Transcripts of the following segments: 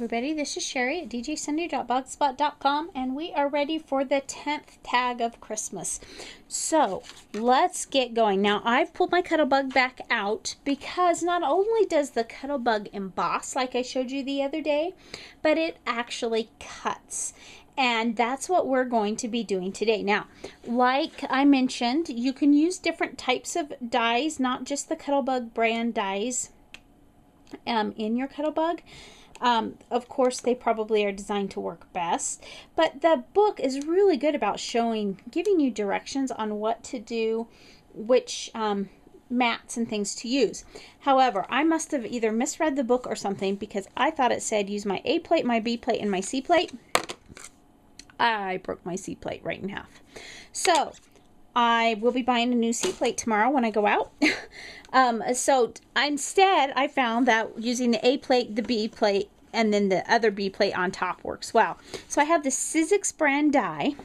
everybody, this is Sherry at djsunday.blogspot.com, and we are ready for the 10th tag of Christmas. So let's get going. Now I've pulled my Cuttlebug back out because not only does the Cuttlebug emboss like I showed you the other day, but it actually cuts. And that's what we're going to be doing today. Now, like I mentioned, you can use different types of dies, not just the Cuttlebug brand dies in your Cuttlebug. Of course, they probably are designed to work best, but the book is really good about giving you directions on what to do, which mats and things to use. However, I must have either misread the book or something, because I thought it said use my A plate, my B plate, and my C plate. I broke my C plate right in half. So I will be buying a new C plate tomorrow when I go out. So instead, I found that using the A plate, the B plate, and then the other B plate on top works well. So I have the Sizzix brand die.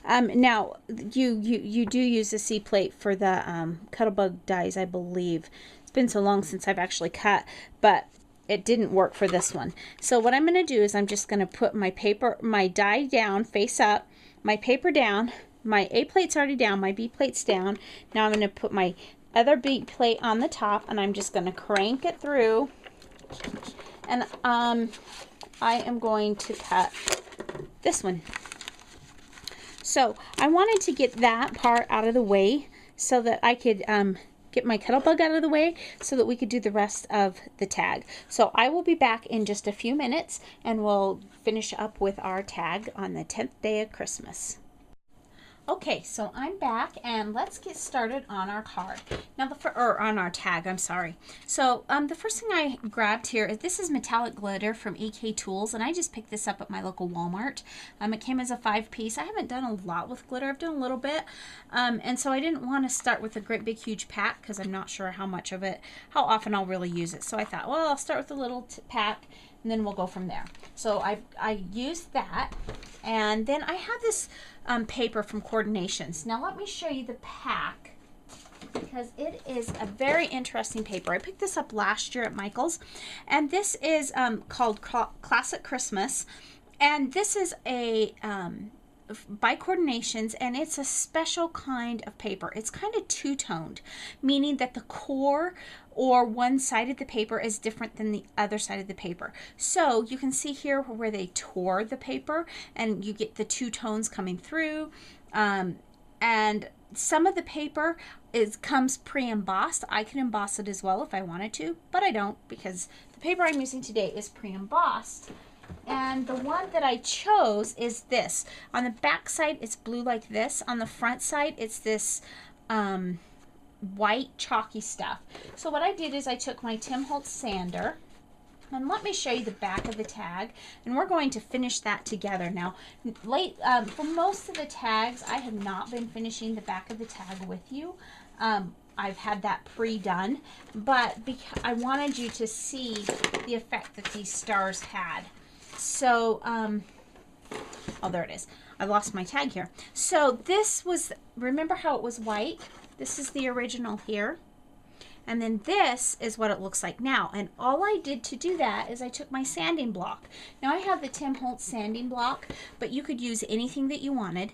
Now, you do use the C plate for the Cuttlebug dies, I believe. It's been so long since I've actually cut, but it didn't work for this one. So what I'm going to do is I'm just going to put my die down, face up, my paper down. My A plate's already down, my B plate's down. Now I'm going to put my other B plate on the top, and I'm just going to crank it through. And I am going to cut this one. So I wanted to get that part out of the way so that I could get my Cuttlebug out of the way so that we could do the rest of the tag. So I will be back in just a few minutes, and we'll finish up with our tag on the 10th day of Christmas. Okay, so I'm back, and let's get started on our card. Now, on our tag, I'm sorry. So the first thing I grabbed here is this is metallic glitter from EK Tools, and I just picked this up at my local Walmart. It came as a 5-piece. I haven't done a lot with glitter. I've done a little bit, and so I didn't want to start with a great big huge pack because I'm not sure how often I'll really use it. So I thought, well, I'll start with a little pack, and then we'll go from there. So I used that, and then I have this paper from Coordinations. Now let me show you the pack, because it is a very interesting paper. I picked this up last year at Michael's, and this is called Classic Christmas, and this is a by Coordinations, and it's a special kind of paper. It's kind of two-toned, meaning that the core or one side of the paper is different than the other side of the paper. So you can see here where they tore the paper, and you get the two tones coming through. And some of the paper comes pre-embossed. I can emboss it as well if I wanted to, but I don't, because the paper I'm using today is pre-embossed. And the one that I chose is this. On the back side, it's blue like this. On the front side, it's this white chalky stuff. So what I did is I took my Tim Holtz sander, and let me show you the back of the tag, and we're going to finish that together. Now, for most of the tags, I have not been finishing the back of the tag with you. I've had that pre-done, but I wanted you to see the effect that these stars had. So, oh, there it is. I lost my tag here. So this was, remember how it was white? This is the original here. And then this is what it looks like now. And all I did to do that is I took my sanding block. Now I have the Tim Holtz sanding block, but you could use anything that you wanted.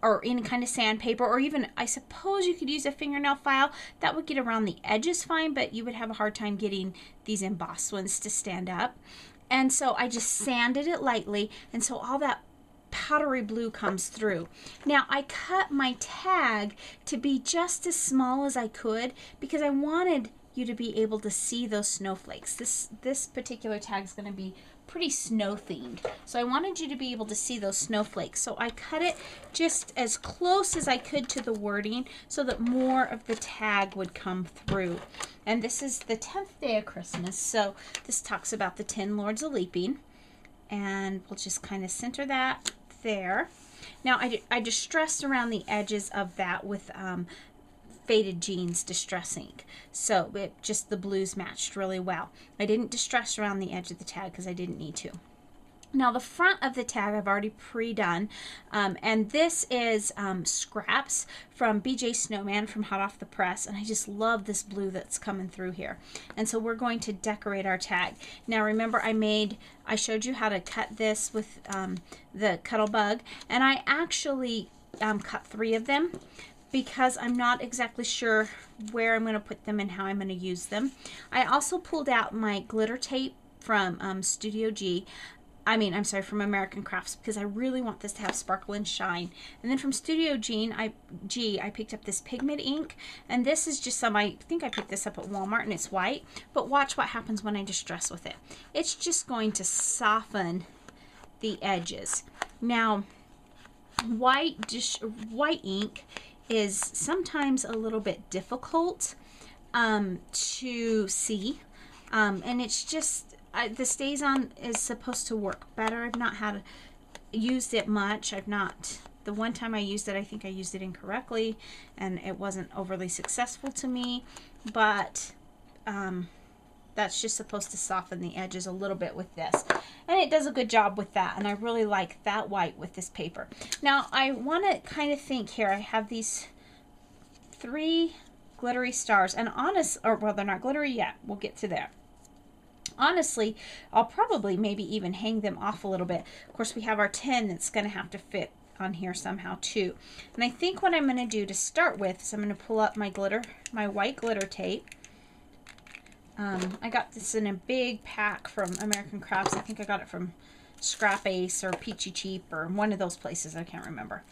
Or any kind of sandpaper, or even, I suppose you could use a fingernail file. That would get around the edges fine, but you would have a hard time getting these embossed ones to stand up. And so I just sanded it lightly, and so all that powdery blue comes through. Now I cut my tag to be just as small as I could, because I wanted you to be able to see those snowflakes. This particular tag is going to be pretty snow themed, so I wanted you to be able to see those snowflakes. So I cut it just as close as I could to the wording so that more of the tag would come through. And this is the 10th day of Christmas, so this talks about the 10 Lords of Leaping, and we'll just kind of center that there. Now I distressed around the edges of that with Faded Jeans Distress ink, so the blues matched really well. I didn't distress around the edge of the tag because I didn't need to. Now the front of the tag I've already pre-done, and this is scraps from BJ Snowman from Hot Off the Press, and I just love this blue that's coming through here. And so we're going to decorate our tag. Now remember I showed you how to cut this with the Cuttlebug, and I actually cut 3 of them because I'm not exactly sure where I'm going to put them and how I'm going to use them. I also pulled out my glitter tape from Studio G. I'm sorry, from American Crafts, because I really want this to have sparkle and shine. And then from Studio G, I picked up this pigment ink, and this is just I think I picked this up at Walmart, and it's white, but watch what happens when I distress with it. It's just going to soften the edges. Now, white ink is sometimes a little bit difficult to see, and it's just, the StazOn is supposed to work better. I've not used it much. The one time I used it, I think I used it incorrectly, and it wasn't overly successful to me, but that's just supposed to soften the edges a little bit with this. And it does a good job with that, and I really like that white with this paper. Now, I want to kind of think here. I have these 3 glittery stars, and well, they're not glittery yet. We'll get to there. Honestly, I'll probably maybe even hang them off a little bit. Of course, we have our 10 that's going to have to fit on here somehow too. And I think what I'm going to do to start with is I'm going to pull up my white glitter tape. I got this in a big pack from American Crafts. I think I got it from Scrap Ace or Peachy Cheap or one of those places. I can't remember.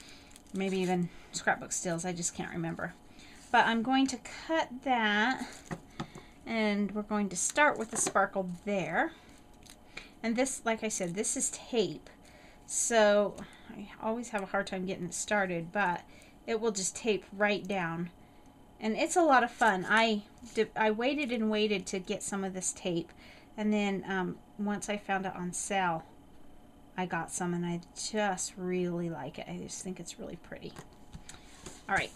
Maybe even Scrapbook Stills. I just can't remember. But I'm going to cut that. And we're going to start with the sparkle there. And this, like I said, this is tape. So I always have a hard time getting it started, but it will just tape right down. And it's a lot of fun. I waited and waited to get some of this tape. And then once I found it on sale, I got some, and I just really like it. I just think it's really pretty. All right.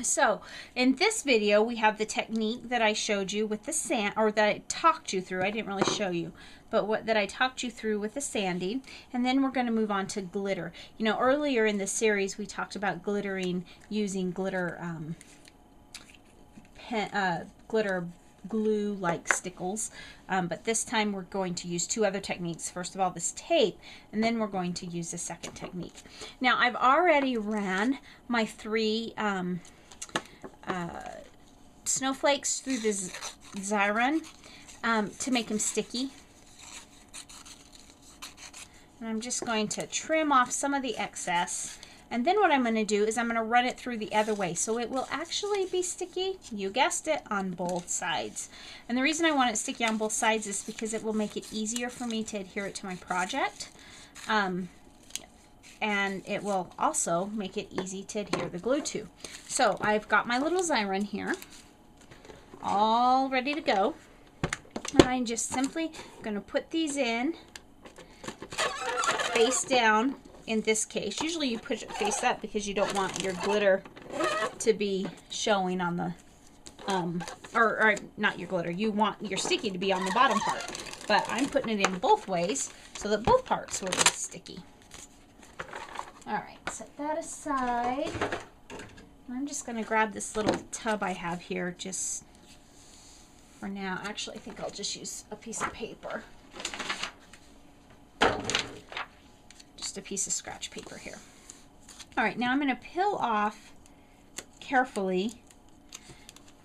So in this video, we have the technique that I showed you with the sand, or that I talked you through. I didn't really show you, but that I talked you through with the sanding. And then we're going to move on to glitter. You know, earlier in the series, we talked about glittering using glitter, glitter glue like stickles. But this time we're going to use 2 other techniques. First of all, this tape, and then we're going to use the second technique. Now, I've already ran my 3 snowflakes through the Xyron to make them sticky. And I'm just going to trim off some of the excess. And then what I'm going to do is I'm going to run it through the other way. So it will actually be sticky, you guessed it, on both sides. And the reason I want it sticky on both sides is because it will make it easier for me to adhere it to my project. And it will also make it easy to adhere the glue to. So I've got my little Xyron here, all ready to go. And I'm just simply going to put these in face down in this case. Usually you push it face up because you don't want your glitter to be showing on the, or not your glitter, you want your sticky to be on the bottom part. But I'm putting it in both ways so that both parts will be sticky. Alright, set that aside. I'm just going to grab this little tub I have here just for now. Actually, I think I'll just use a piece of paper. Just a piece of scratch paper here. Alright, now I'm going to peel off carefully.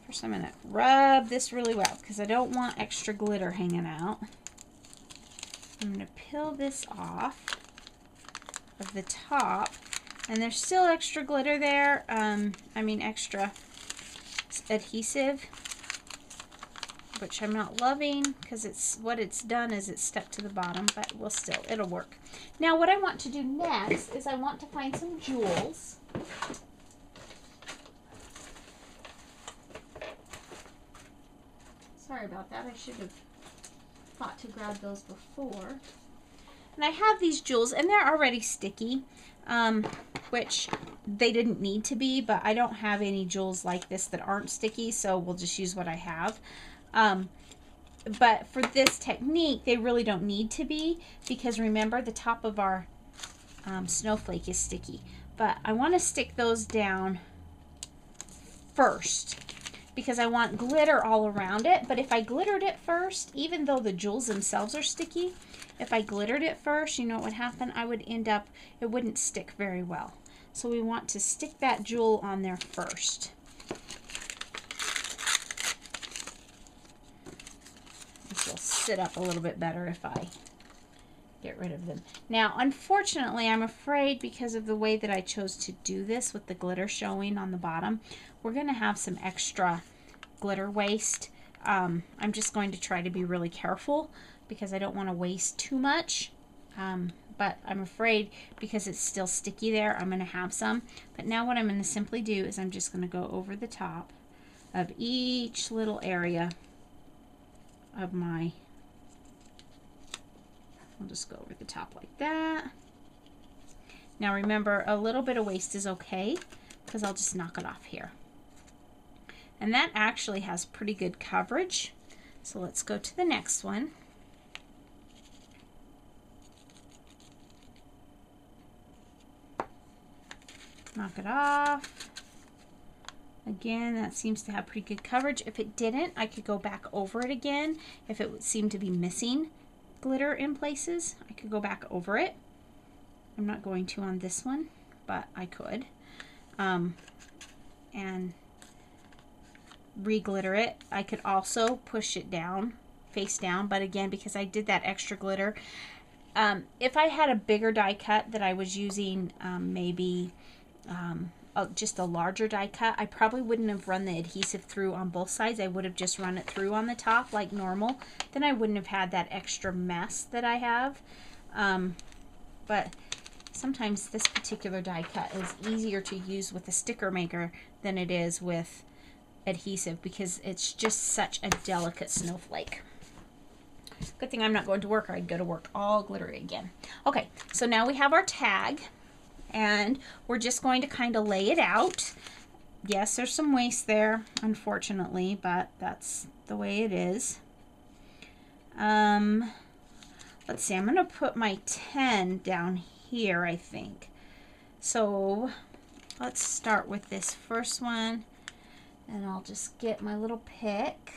First I'm going to rub this really well because I don't want extra glitter hanging out. I'm going to peel this off of the top, and there's still extra glitter there, extra adhesive, which I'm not loving because what it's done is it's stuck to the bottom, but it'll work. Now what I want to do next is I want to find some jewels. Sorry about that, I should have thought to grab those before. And I have these jewels, and they're already sticky, which they didn't need to be, but I don't have any jewels like this that aren't sticky, so we'll just use what I have. but for this technique, they really don't need to be, because remember, the top of our snowflake is sticky. But I want to stick those down first because I want glitter all around it. But if I glittered it first, even though the jewels themselves are sticky, if I glittered it first, you know what would happen? I would end up, it wouldn't stick very well. So we want to stick that jewel on there first. This will sit up a little bit better if I get rid of them. Now, unfortunately, I'm afraid because of the way that I chose to do this with the glitter showing on the bottom, we're going to have some extra glitter waste. I'm just going to try to be really careful because I don't want to waste too much. But I'm afraid because it's still sticky there, I'm going to have some. But now what I'm going to simply do is I'm just going to go over the top of each little area of my, I'll just go over the top like that. Now remember, a little bit of waste is okay because I'll just knock it off here. And that actually has pretty good coverage. So let's go to the next one. Knock it off. Again, that seems to have pretty good coverage. If it didn't, I could go back over it again. If it would seem to be missing glitter in places, I could go back over it. I'm not going to on this one, but I could. And re-glitter it. I could also push it down, face down, but again, because I did that extra glitter, if I had a bigger die cut that I was using, maybe just a larger die cut, I probably wouldn't have run the adhesive through on both sides. I would have just run it through on the top like normal. Then I wouldn't have had that extra mess that I have. But sometimes this particular die cut is easier to use with a sticker maker than it is with adhesive because it's just such a delicate snowflake. Good thing I'm not going to work, or I'd go to work all glittery again. Okay, so now we have our tag, and we're just going to kind of lay it out. Yes, there's some waste there, unfortunately, but that's the way it is. Let's see, I'm going to put my 10 down here, I think. So let's start with this first one, and I'll just get my little pick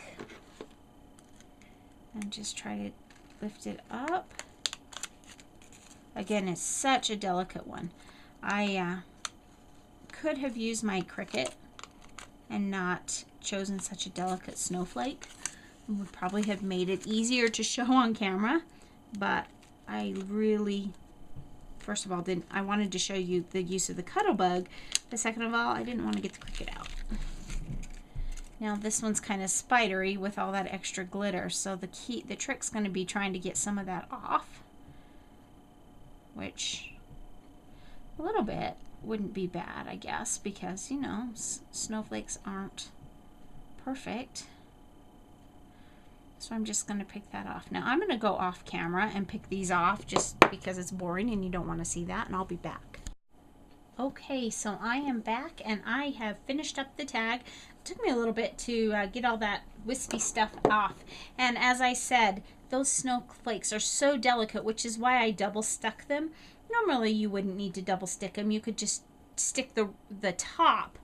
and just try to lift it up. Again, it's such a delicate one. I could have used my Cricut and not chosen such a delicate snowflake. It would probably have made it easier to show on camera, but I really, first of all, I wanted to show you the use of the Cuttlebug, but second of all, I didn't want to get the Cricut out. Now this one's kind of spidery with all that extra glitter, so the trick's going to be trying to get some of that off, which a little bit wouldn't be bad, I guess, because, you know, snowflakes aren't perfect. So I'm just going to pick that off. Now I'm going to go off camera and pick these off just because it's boring and you don't want to see that, and I'll be back. Okay, so I am back and I have finished up the tag. It took me a little bit to get all that wispy stuff off. And as I said, those snowflakes are so delicate, which is why I double stuck them. Normally you wouldn't need to double stick them. You could just stick the top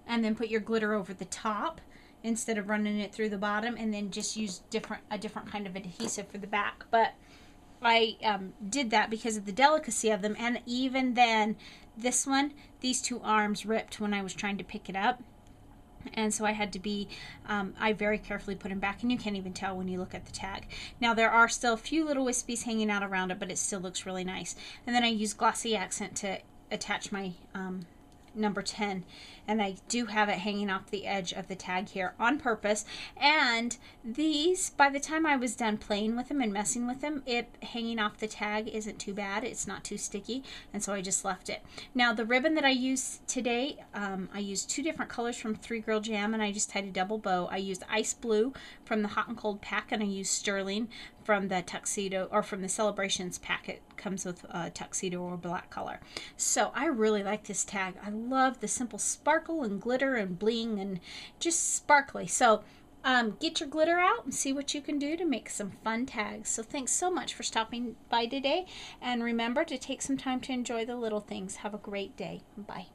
and then put your glitter over the top instead of running it through the bottom, and then just use a different kind of adhesive for the back. But I did that because of the delicacy of them, and even then, this one, these two arms ripped when I was trying to pick it up, and so I had to be, I very carefully put them back, and you can't even tell when you look at the tag. Now there are still a few little wispies hanging out around it, but it still looks really nice. And then I used Glossy Accent to attach my number 10, and I do have it hanging off the edge of the tag here on purpose. And these, by the time I was done playing with them and messing with them, it hanging off the tag isn't too bad. It's not too sticky, and so I just left it. Now the ribbon that I used today, I used two different colors from 3 Girl Jam, and I just tied a double bow. I used Ice Blue from the Hot and Cold pack, and I used Sterling from the Tuxedo, or from the Celebrations pack. It comes with a tuxedo or black color. So I really like this tag. I love the simple sparkle and glitter and bling and just sparkly. So Get your glitter out and see what you can do to make some fun tags. So thanks so much for stopping by today. And remember to take some time to enjoy the little things. Have a great day. Bye.